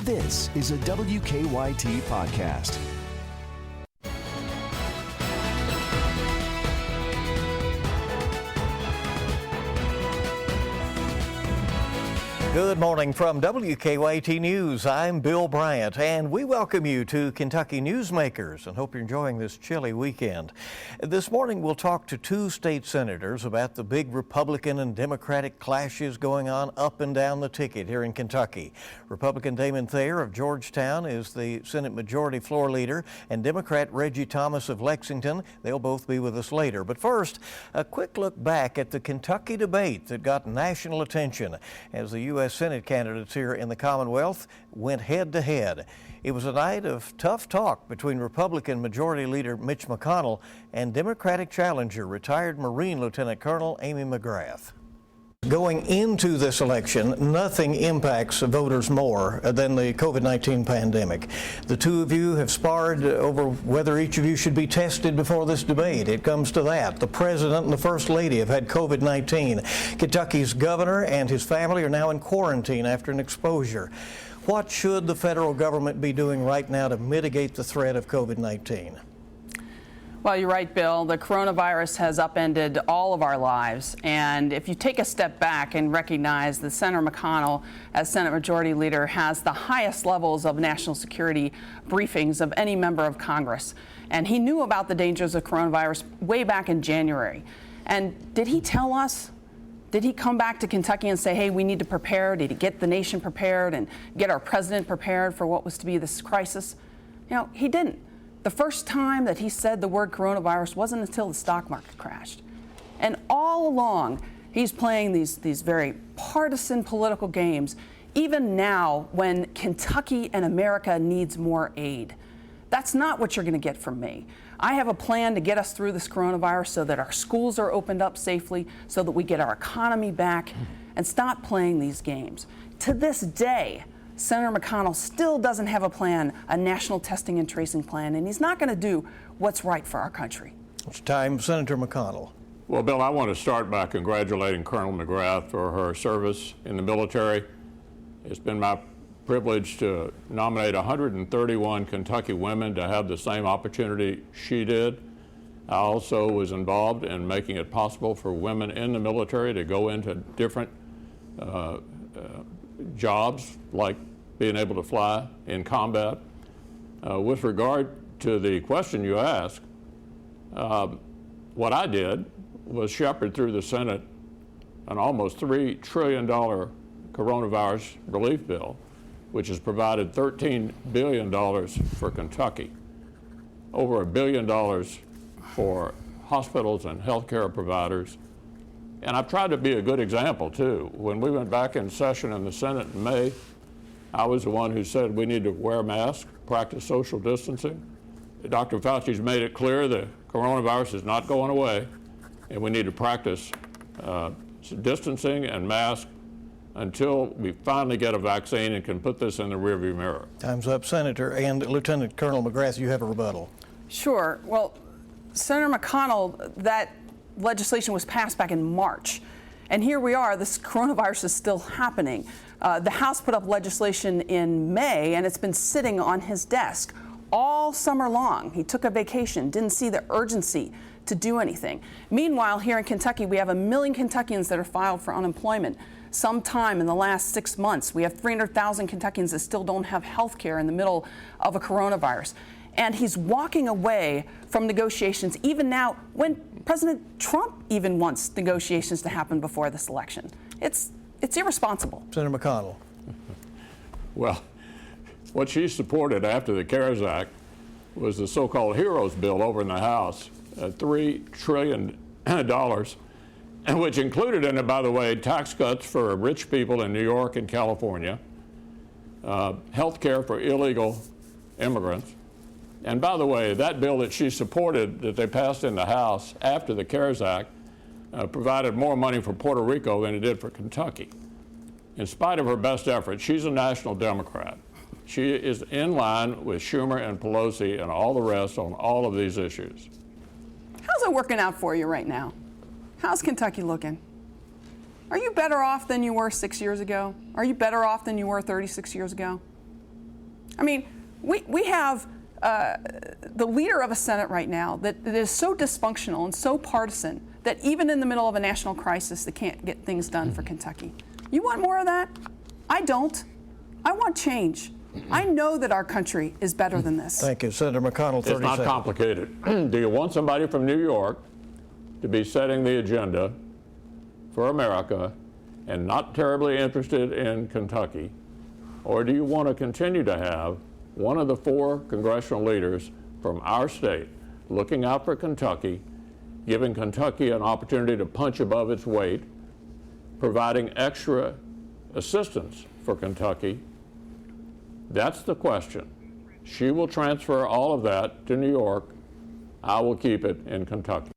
This is a WKYT podcast. Good morning from WKYT News. I'm Bill Bryant, and we welcome you to Kentucky Newsmakers and hope you're enjoying this chilly weekend. This morning, we'll talk to two state senators about the big Republican and Democratic clashes going on up and down the ticket here in Kentucky. Republican Damon Thayer of Georgetown is the Senate Majority Floor Leader, and Democrat Reggie Thomas of Lexington. They'll both be with us later. But first, a quick look back at the Kentucky debate that got national attention as the U.S. Senate candidates here in the Commonwealth went head-to-head. It was a night of tough talk between Republican Majority Leader Mitch McConnell and Democratic challenger, retired Marine Lieutenant Colonel Amy McGrath. Going into this election, nothing impacts voters more than the COVID-19 pandemic. The two of you have sparred over whether each of you should be tested before this debate. It comes to that. The President and the First Lady have had COVID-19. Kentucky's governor and his family are now in quarantine after an exposure. What should the federal government be doing right now to mitigate the threat of COVID-19? Well, you're right, Bill. The coronavirus has upended all of our lives. And if you take a step back and recognize that Senator McConnell, as Senate Majority Leader, has the highest levels of national security briefings of any member of Congress. And he knew about the dangers of coronavirus way back in January. And did he tell us? Did he come back to Kentucky and say, hey, we need to prepare? Did he get the nation prepared and get our president prepared for what was to be this crisis? You know, he didn't. The first time that he said the word coronavirus wasn't until the stock market crashed. And all along, he's playing these very partisan political games, even now when Kentucky and America needs more aid. That's not what you're going to get from me. I have a plan to get us through this coronavirus so that our schools are opened up safely, so that we get our economy back, and stop playing these games. To this day, Senator McConnell still doesn't have a plan, a national testing and tracing plan, and he's not going to do what's right for our country. It's time, Senator McConnell. Well, Bill, I want to start by congratulating Colonel McGrath for her service in the military. It's been my privilege to nominate 131 Kentucky women to have the same opportunity she did. I also was involved in making it possible for women in the military to go into different jobs, like being able to fly in combat. With regard to the question you asked, what I did was shepherd through the Senate an almost $3 trillion coronavirus relief bill, which has provided $13 billion for Kentucky, over $1 billion for hospitals and healthcare providers. And I've tried to be a good example, too. When we went back in session in the Senate in May, I was the one who said we need to wear masks, practice social distancing. Dr. Fauci's made it clear the coronavirus is not going away, and we need to practice distancing and masks until we finally get a vaccine and can put this in the rearview mirror. Time's up, Senator. And Lieutenant Colonel McGrath, you have a rebuttal. Sure. Well, Senator McConnell, that legislation was passed back in March. And here we are, this coronavirus is still happening. The House put up legislation in May, and it's been sitting on his desk all summer long. He took a vacation, didn't see the urgency to do anything. Meanwhile, here in Kentucky, we have 1 million Kentuckians that are filed for unemployment sometime in the last 6 months. We have 300,000 Kentuckians that still don't have health care in the middle of a coronavirus. And he's walking away from negotiations even now when President Trump even wants negotiations to happen before this election. It's irresponsible. Senator McConnell. Well, what she supported after the CARES Act was the so-called HEROES bill over in the House, $3 trillion, and which included in it, by the way, tax cuts for rich people in New York and California, health care for illegal immigrants. And by the way, that bill that she supported that they passed in the House after the CARES Act provided more money for Puerto Rico than it did for Kentucky. In spite of her best efforts, she's a national Democrat. She is in line with Schumer and Pelosi and all the rest on all of these issues. How's it working out for you right now? How's Kentucky looking? Are you better off than you were 6 years ago? Are you better off than you were 36 years ago? I mean, we have the leader of a Senate right now that is so dysfunctional and so partisan that even in the middle of a national crisis, they can't get things done for Kentucky. You want more of that? I don't. I want change. I know that our country is better than this. Thank you. Senator McConnell, 30 It's not seconds. complicated. Do you want somebody from New York to be setting the agenda for America and not terribly interested in Kentucky? Or do you want to continue to have one of the 4 congressional leaders from our state looking out for Kentucky, giving Kentucky an opportunity to punch above its weight, providing extra assistance for Kentucky? That's the question. She will transfer all of that to New York. I will keep it in Kentucky.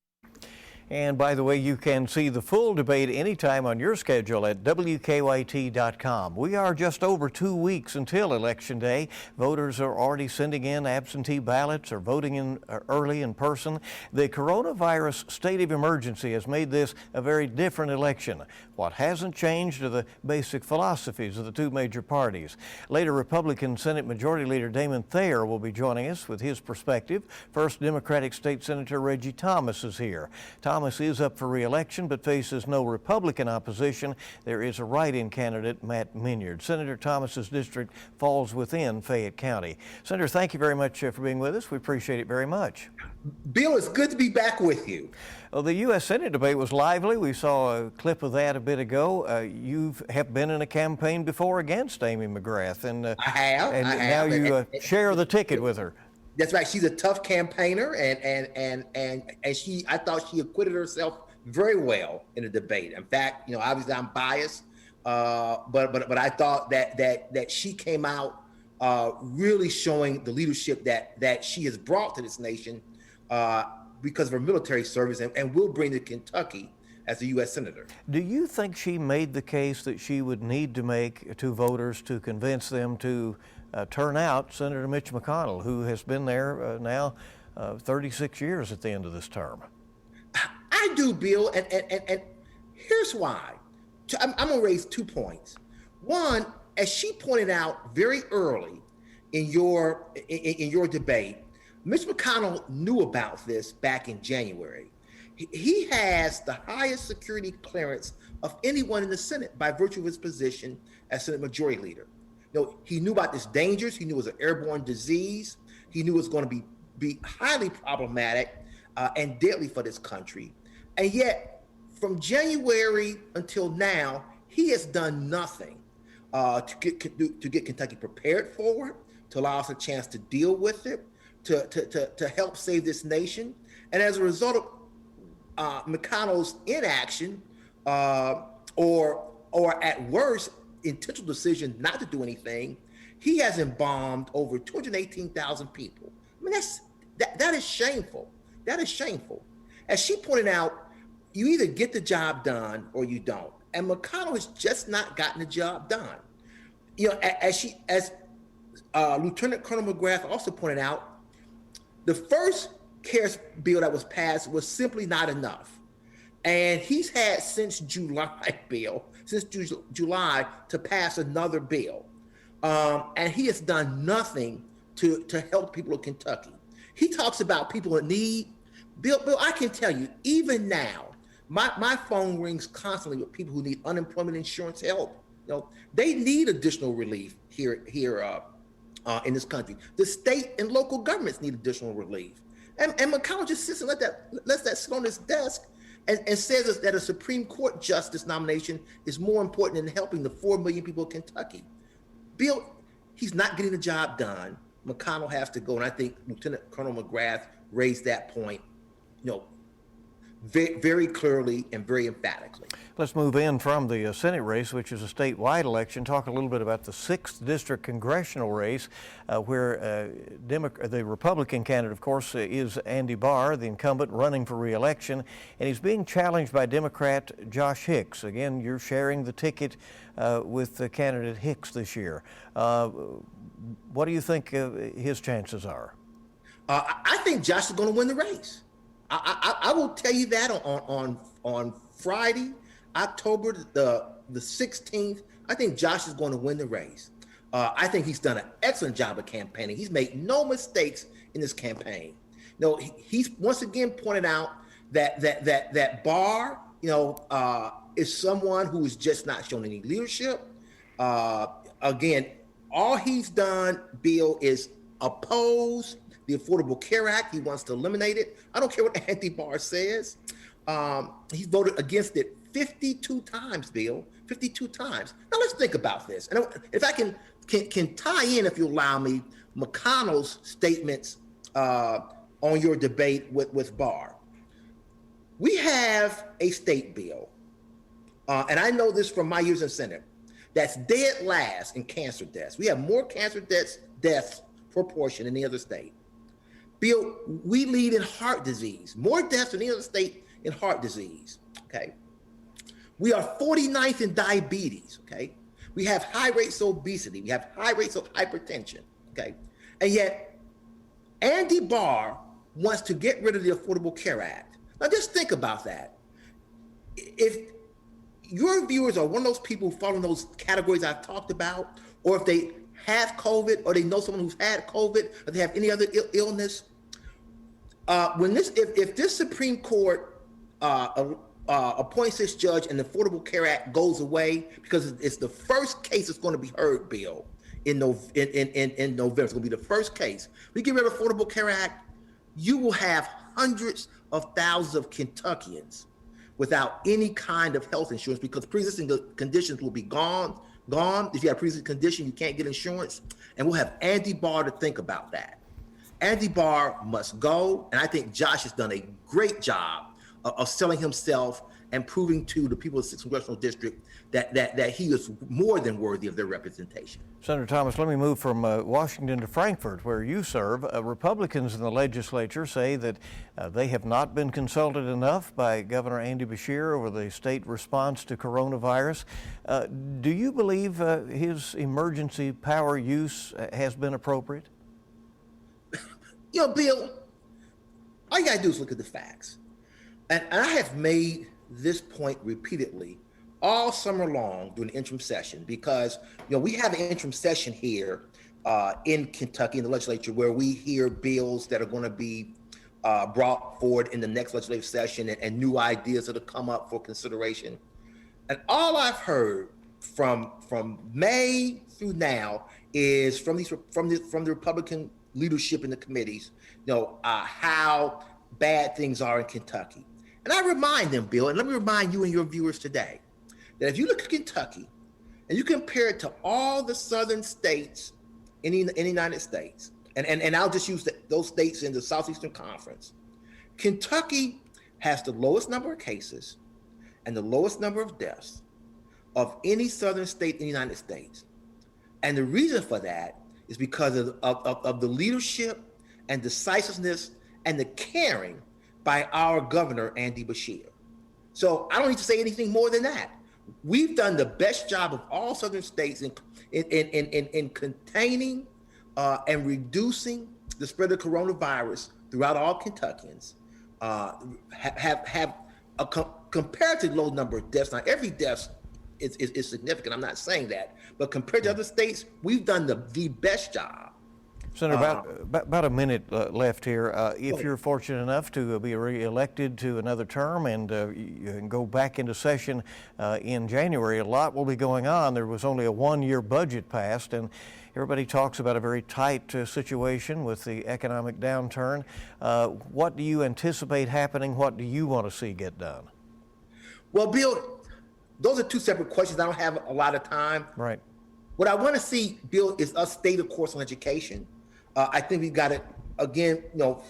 And by the way, you can see the full debate anytime on your schedule at WKYT.com. We are just over 2 weeks until Election Day. Voters are already sending in absentee ballots or voting in early in person. The coronavirus state of emergency has made this a very different election. What hasn't changed are the basic philosophies of the 2 major parties. Later, Republican Senate Majority Leader Damon Thayer will be joining us with his perspective. First, Democratic State Senator Reggie Thomas is here. Thomas is up for re-election but faces no Republican opposition. There is a write-in candidate, Matt Minyard. Senator Thomas's district falls within Fayette County. Senator, thank you very much for being with us. We appreciate it very much. Bill, it's good to be back with you. Well, the U.S. Senate debate was lively. We saw a clip of that a bit ago. You have been in a campaign before against Amy McGrath, and I have. now you share the ticket with her. That's right. She's a tough campaigner, and I thought she acquitted herself very well in the debate. In fact, obviously I'm biased, but I thought that she came out really showing the leadership that she has brought to this nation because of her military service and will bring to Kentucky as a U.S. Senator. Do you think she made the case that she would need to make to voters to convince them to turn out Senator Mitch McConnell, who has been there now 36 years at the end of this term? I do, Bill, and here's why. I'm going to raise 2 points. One, as she pointed out very early in your debate, Mitch McConnell knew about this back in January. He has the highest security clearance of anyone in the Senate by virtue of his position as Senate Majority Leader. He knew about this dangers. He knew it was an airborne disease. He knew it was going to be highly problematic and deadly for this country. And yet, from January until now, he has done nothing to get Kentucky prepared for it, to allow us a chance to deal with it, to help save this nation. And as a result of McConnell's inaction, or at worst, intentional decision not to do anything, he has embalmed over 218,000 people. I mean, that is shameful. That is shameful. As she pointed out, you either get the job done or you don't. And McConnell has just not gotten the job done. As Lieutenant Colonel McGrath also pointed out, the first CARES bill that was passed was simply not enough. And he's had since July, July to pass another bill. And he has done nothing to help people of Kentucky. He talks about people in need. Bill, I can tell you, even now, my phone rings constantly with people who need unemployment insurance help. They need additional relief here in this country. The state and local governments need additional relief. And McConnell just sits and lets that sit on his desk and says that a Supreme Court justice nomination is more important than helping the 4 million people of Kentucky. Bill, he's not getting the job done. McConnell has to go, and I think Lieutenant Colonel McGrath raised that point, very, very clearly and very emphatically. Let's move in from the Senate race, which is a statewide election. Talk a little bit about the 6th District congressional race, where the Republican candidate, of course, is Andy Barr, the incumbent running for re-election, and he's being challenged by Democrat Josh Hicks. Again, you're sharing the ticket with the candidate Hicks this year. What do you think his chances are? I think Josh is going to win the race. I will tell you that on Friday, October the 16th, I think Josh is going to win the race. I think he's done an excellent job of campaigning. He's made no mistakes in this campaign. He's once again pointed out that Barr, is someone who is just not showing any leadership. Again, all he's done, Bill, is oppose the Affordable Care Act. He wants to eliminate it. I don't care what Andy Barr says. He's voted against it 52 times, Bill, 52 times. Now let's think about this. And if I can tie in, if you allow me, McConnell's statements on your debate with Barr. We have a state bill, and I know this from my years in Senate, that's dead last in cancer deaths. We have more cancer deaths proportion than any other state. Bill, we lead in heart disease, more deaths than any other state in heart disease, okay? We are 49th in diabetes, okay? We have high rates of obesity. We have high rates of hypertension, okay? And yet, Andy Barr wants to get rid of the Affordable Care Act. Now, just think about that. If your viewers are one of those people who fall in those categories I've talked about, or if they have COVID, or they know someone who's had COVID, or they have any other illness, if this Supreme Court appoints this judge and the Affordable Care Act goes away, because it's the first case that's going to be heard, Bill, in November. It's going to be the first case. We get rid of the Affordable Care Act, you will have hundreds of thousands of Kentuckians without any kind of health insurance, because pre-existing conditions will be gone. If you have a pre-existing condition, you can't get insurance. And we'll have Andy Barr to think about that. Andy Barr must go. And I think Josh has done a great job of selling himself and proving to the people of the 6th Congressional District that he is more than worthy of their representation. Senator Thomas, let me move from Washington to Frankfort, where you serve. Republicans in the legislature say that they have not been consulted enough by Governor Andy Beshear over the state response to coronavirus. Do you believe his emergency power use has been appropriate? Bill, all you got to do is look at the facts. And I have made this point repeatedly all summer long during the interim session, because we have an interim session here in Kentucky in the legislature where we hear bills that are going to be brought forward in the next legislative session and new ideas that will come up for consideration. And all I've heard from May through now is from the Republican leadership in the committees, how bad things are in Kentucky. And I remind them, Bill, and let me remind you and your viewers today, that if you look at Kentucky and you compare it to all the southern states in the United States, and I'll just use those states in the Southeastern Conference, Kentucky has the lowest number of cases and the lowest number of deaths of any southern state in the United States. And the reason for that is because of the leadership and decisiveness and the caring by our governor, Andy Beshear. So I don't need to say anything more than that. We've done the best job of all southern states in containing and reducing the spread of coronavirus throughout all Kentuckians. Have a comparatively low number of deaths. Now, every death is significant. I'm not saying that, but compared to other states, we've done the best job. Senator, about a minute left here. If you're fortunate enough to be re-elected to another term and you can go back into session in January, a lot will be going on. There was only a one-year budget passed, and everybody talks about a very tight situation with the economic downturn. What do you anticipate happening? What do you want to see get done? Well, Bill, those are two separate questions. I don't have a lot of time. Right. What I want to see, Bill, is us stay the course on education. I think we've got to, again,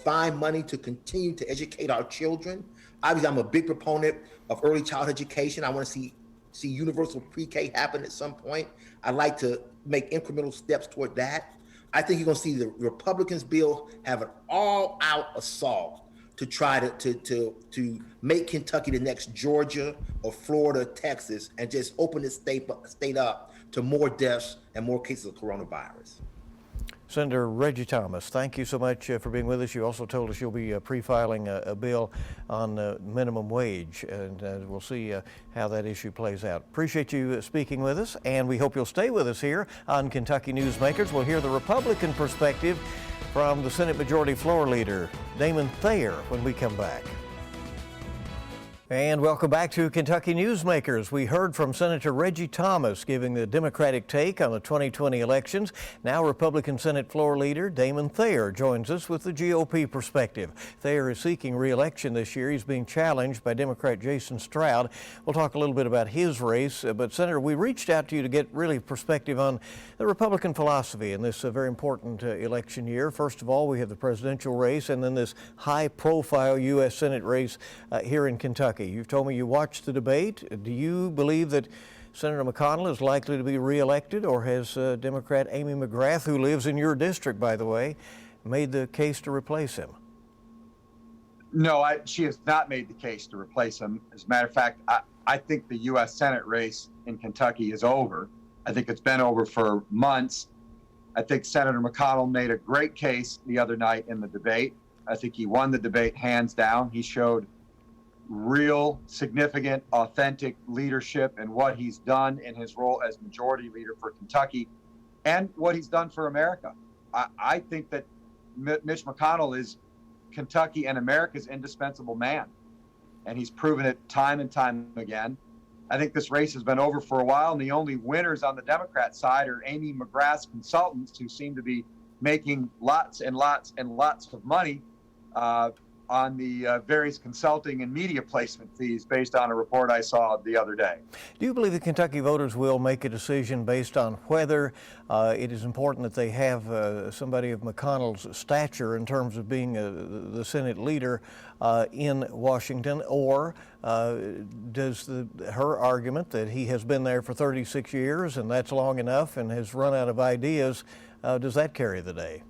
find money to continue to educate our children. Obviously, I'm a big proponent of early childhood education. I want to see universal pre-K happen at some point. I'd like to make incremental steps toward that. I think you're going to see the Republicans, Bill, have an all-out assault to try to make Kentucky the next Georgia or Florida, Texas, and just open this state up to more deaths and more cases of coronavirus. Senator Reggie Thomas, thank you so much for being with us. You also told us you'll be pre-filing a bill on minimum wage, and we'll see how that issue plays out. Appreciate you speaking with us, and we hope you'll stay with us here on Kentucky Newsmakers. We'll hear the Republican perspective from the Senate Majority Floor Leader, Damon Thayer, when we come back. And welcome back to Kentucky Newsmakers. We heard from Senator Reggie Thomas giving the Democratic take on the 2020 elections. Now Republican Senate Floor Leader Damon Thayer joins us with the GOP perspective. Thayer is seeking re-election this year. He's being challenged by Democrat Jason Stroud. We'll talk a little bit about his race. But Senator, we reached out to you to get really perspective on the Republican philosophy in this very important election year. First of all, we have the presidential race and then this high-profile U.S. Senate race here in Kentucky. You've told me you watched the debate. Do you believe that Senator McConnell is likely to be reelected, or has Democrat Amy McGrath, who lives in your district, by the way, made the case to replace him? No, she has not made the case to replace him. As a matter of fact, I think the U.S. Senate race in Kentucky is over. I think it's been over for months. I think Senator McConnell made a great case the other night in the debate. I think he won the debate hands down. He showed real, significant, authentic leadership and what he's done in his role as majority leader for Kentucky and what he's done for America. I think that Mitch McConnell is Kentucky and America's indispensable man, and he's proven it time and time again. I think this race has been over for a while, and the only winners on the Democrat side are Amy McGrath's consultants, who seem to be making lots and lots and lots of money on the various consulting and media placement fees based on a report I saw the other day. Do you believe that Kentucky voters will make a decision based on whether it is important that they have somebody of McConnell's stature in terms of being the Senate leader in Washington, or does her argument that he has been there for 36 years and that's long enough and has run out of ideas, does that carry the day?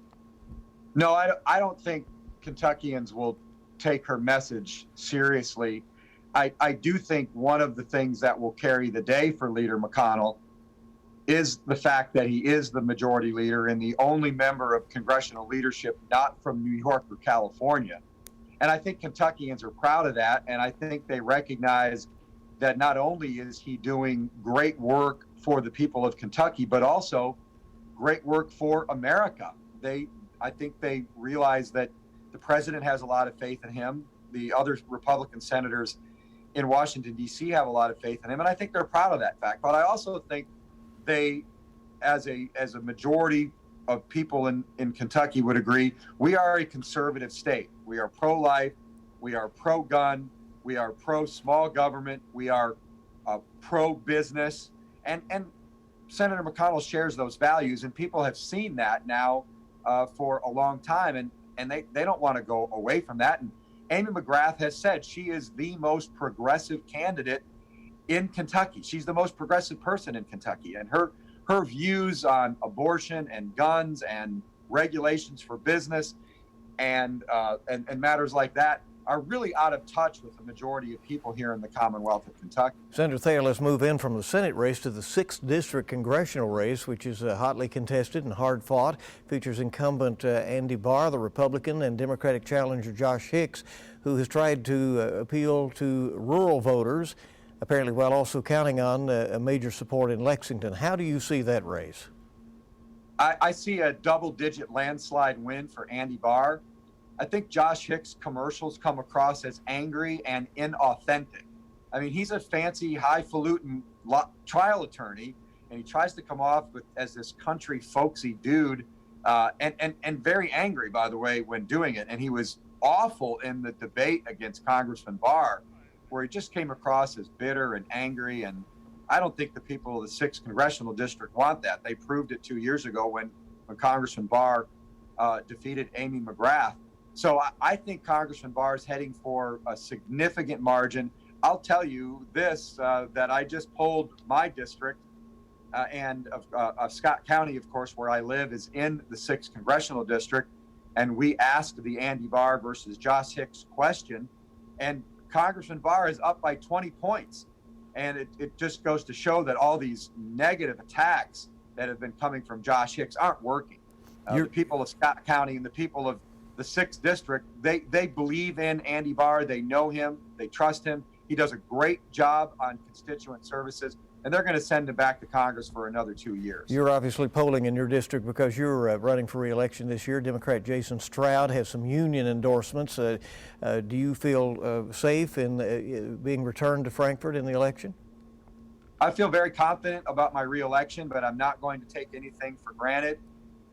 No, I don't think Kentuckians will take her message seriously. I do think one of the things that will carry the day for Leader McConnell is the fact that he is the majority leader and the only member of congressional leadership not from New York or California. And I think Kentuckians are proud of that, and I think they recognize that not only is he doing great work for the people of Kentucky, but also great work for America. I think they realize that the president has a lot of faith in him. The other Republican senators in Washington, D.C. have a lot of faith in him, and I think they're proud of that fact. But I also think they, as a majority of people in Kentucky would agree, we are a conservative state. We are pro-life, we are pro-gun, we are pro-small government, we are pro-business, and Senator McConnell shares those values, and people have seen that now for a long time, and they don't want to go away from that. And Amy McGrath has said she is the most progressive candidate in Kentucky. She's the most progressive person in Kentucky, and her views on abortion and guns and regulations for business and matters like that are really out of touch with the majority of people here in the Commonwealth of Kentucky. Senator Thayer, let's move in from the Senate race to the 6th District congressional race, which is hotly contested and hard fought. Features incumbent Andy Barr, the Republican, and Democratic challenger Josh Hicks, who has tried to appeal to rural voters, apparently while also counting on a major support in Lexington. How do you see that race? I see a double-digit landslide win for Andy Barr. I think Josh Hicks' commercials come across as angry and inauthentic. I mean, he's a fancy, highfalutin trial attorney, and he tries to come off as this country folksy dude, and very angry, by the way, when doing it. And he was awful in the debate against Congressman Barr, where he just came across as bitter and angry. And I don't think the people of the 6th Congressional District want that. They proved it 2 years ago when Congressman Barr defeated Amy McGrath. So I think Congressman Barr is heading for a significant margin. I'll tell you this, that I just polled my district, and of Scott County, of course, where I live, is in the 6th Congressional District. And we asked the Andy Barr versus Josh Hicks question, and Congressman Barr is up by 20 points. And it just goes to show that all these negative attacks that have been coming from Josh Hicks aren't working. The people of Scott County and the people of the 6th District, they believe in Andy Barr. They know him. They trust him. He does a great job on constituent services, and they're going to send him back to Congress for another 2 years. You're obviously polling in your district because you're running for re-election this year. Democrat Jason Stroud has some union endorsements. Do you feel safe in being returned to Frankfort in the election? I feel very confident about my re-election, but I'm not going to take anything for granted.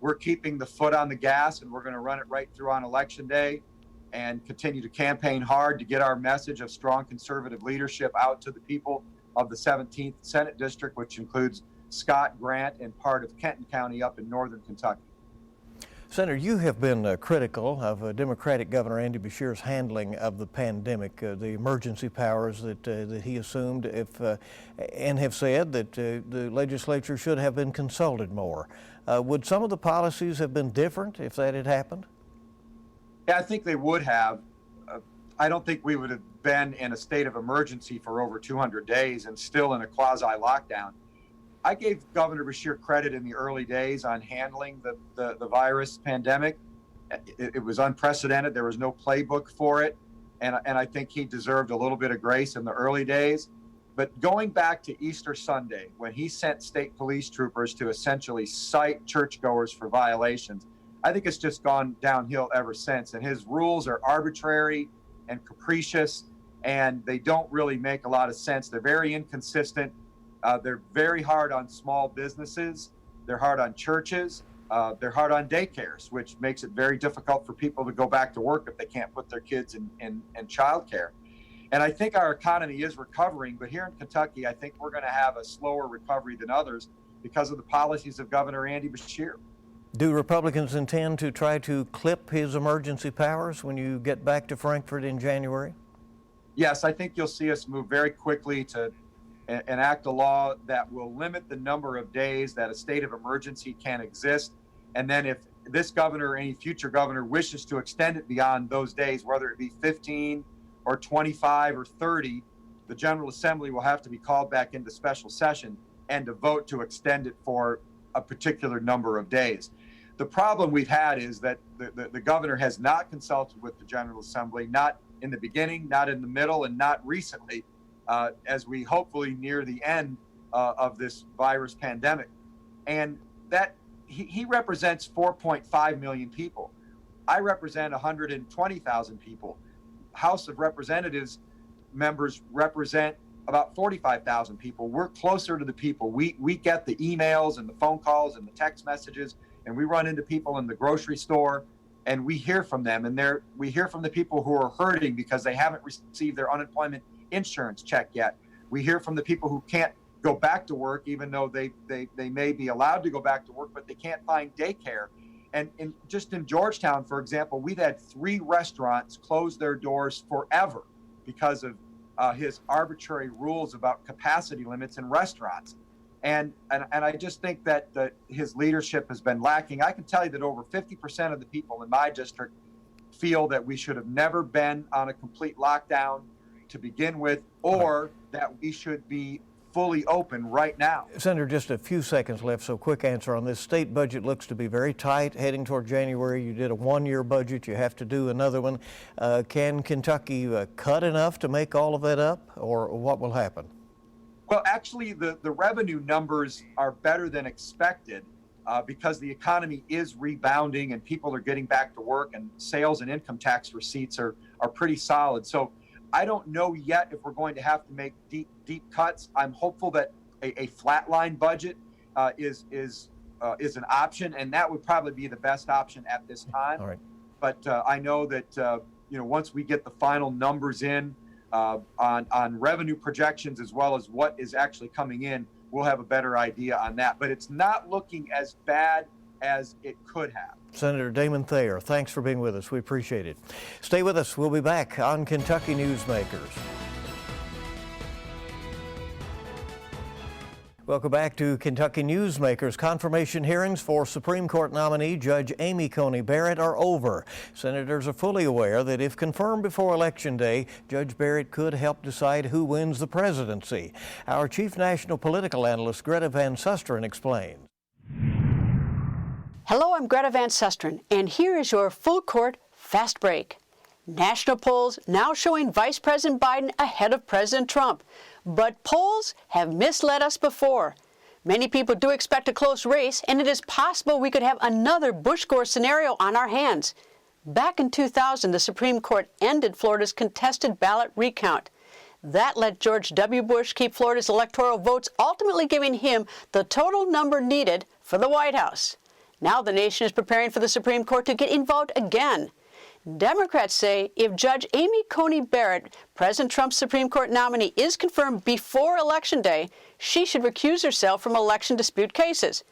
We're keeping the foot on the gas, and we're going to run it right through on Election Day and continue to campaign hard to get our message of strong conservative leadership out to the people of the 17th Senate District, which includes Scott, Grant, and part of Kenton County up in northern Kentucky. Senator, you have been critical of Democratic Governor Andy Beshear's handling of the pandemic, the emergency powers that he assumed, and have said that the legislature should have been consulted more. Would some of the policies have been different if that had happened? Yeah, I think they would have. I don't think we would have been in a state of emergency for over 200 days and still in a quasi-lockdown. I gave Governor Beshear credit in the early days on handling the virus pandemic. It was unprecedented. There was no playbook for it. And I think he deserved a little bit of grace in the early days. But going back to Easter Sunday, when he sent state police troopers to essentially cite churchgoers for violations, I think it's just gone downhill ever since. And his rules are arbitrary and capricious, and they don't really make a lot of sense. They're very inconsistent. They're very hard on small businesses. They're hard on churches. They're hard on daycares, which makes it very difficult for people to go back to work if they can't put their kids in childcare. And I think our economy is recovering, but here in Kentucky, I think we're going to have a slower recovery than others because of the policies of Governor Andy Beshear. Do Republicans intend to try to clip his emergency powers when you get back to Frankfort in January? Yes, I think you'll see us move very quickly to enact a law that will limit the number of days that a state of emergency can exist. And then if this governor or any future governor wishes to extend it beyond those days, whether it be 15 or 25 or 30, the General Assembly will have to be called back into special session and to vote to extend it for a particular number of days. The problem we've had is that the governor has not consulted with the General Assembly, not in the beginning, not in the middle, and not recently, as we hopefully near the end of this virus pandemic. And that he represents 4.5 million people. I represent 120,000 people. House of Representatives members represent about 45,000 people. We're closer to the people. We get the emails and the phone calls and the text messages, and we run into people in the grocery store, and we hear from them. And we hear from the people who are hurting because they haven't received their unemployment insurance check yet. We hear from the people who can't go back to work, even though they may be allowed to go back to work, but they can't find daycare. And just in Georgetown, for example, we've had 3 restaurants close their doors forever because of his arbitrary rules about capacity limits in restaurants. And I just think that his leadership has been lacking. I can tell you that over 50% of the people in my district feel that we should have never been on a complete lockdown to begin with, or that we should be fully open right now. Senator, just a few seconds left, so quick answer on this. State budget looks to be very tight heading toward January. You did a one-year budget. You have to do another one. Can Kentucky cut enough to make all of that up, or what will happen? Well, actually, the revenue numbers are better than expected because the economy is rebounding and people are getting back to work, and sales and income tax receipts are pretty solid. So I don't know yet if we're going to have to make deep cuts. I'm hopeful that a flatline budget is an option, and that would probably be the best option at this time. All right. But I know that once we get the final numbers in on revenue projections as well as what is actually coming in, we'll have a better idea on that. But it's not looking as bad as it could have. Senator Damon Thayer, thanks for being with us. We appreciate it. Stay with us. We'll be back on Kentucky Newsmakers. Welcome back to Kentucky Newsmakers. Confirmation hearings for Supreme Court nominee Judge Amy Coney Barrett are over. Senators are fully aware that if confirmed before Election Day, Judge Barrett could help decide who wins the presidency. Our chief national political analyst, Greta Van Susteren, explains. Hello, I'm Greta Van Susteren, and here is your full court fast break. National polls now showing Vice President Biden ahead of President Trump. But polls have misled us before. Many people do expect a close race, and it is possible we could have another Bush-Gore scenario on our hands. Back in 2000, the Supreme Court ended Florida's contested ballot recount. That let George W. Bush keep Florida's electoral votes, ultimately giving him the total number needed for the White House. Now the nation is preparing for the Supreme Court to get involved again. Democrats say if Judge Amy Coney Barrett, President Trump's Supreme Court nominee, is confirmed before Election Day, she should recuse herself from election dispute cases.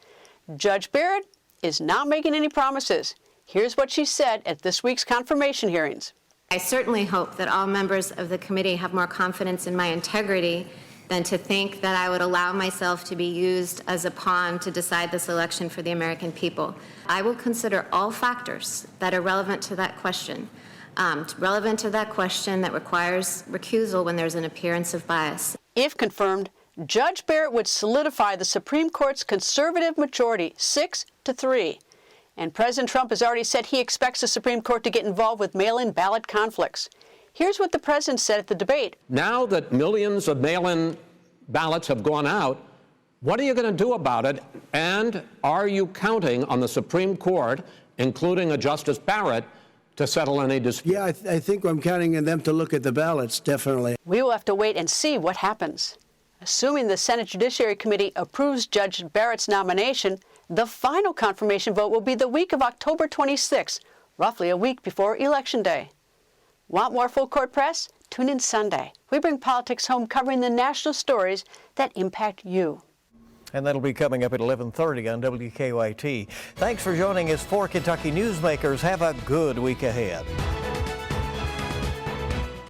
Judge Barrett is not making any promises. Here's what she said at this week's confirmation hearings. I certainly hope that all members of the committee have more confidence in my integrity than to think that I would allow myself to be used as a pawn to decide this election for the American people. I will consider all factors that are relevant to that question, that requires recusal when there's an appearance of bias. If confirmed, Judge Barrett would solidify the Supreme Court's conservative majority 6-3. And President Trump has already said he expects the Supreme Court to get involved with mail-in ballot conflicts. Here's what the president said at the debate. Now that millions of mail-in ballots have gone out, what are you going to do about it? And are you counting on the Supreme Court, including a Justice Barrett, to settle any dispute? Yeah, I think I'm counting on them to look at the ballots, definitely. We will have to wait and see what happens. Assuming the Senate Judiciary Committee approves Judge Barrett's nomination, the final confirmation vote will be the week of October 26, roughly a week before Election Day. Want more full court press? Tune in Sunday. We bring politics home, covering the national stories that impact you. And that'll be coming up at 11:30 on WKYT. Thanks for joining us for Kentucky Newsmakers. Have a good week ahead.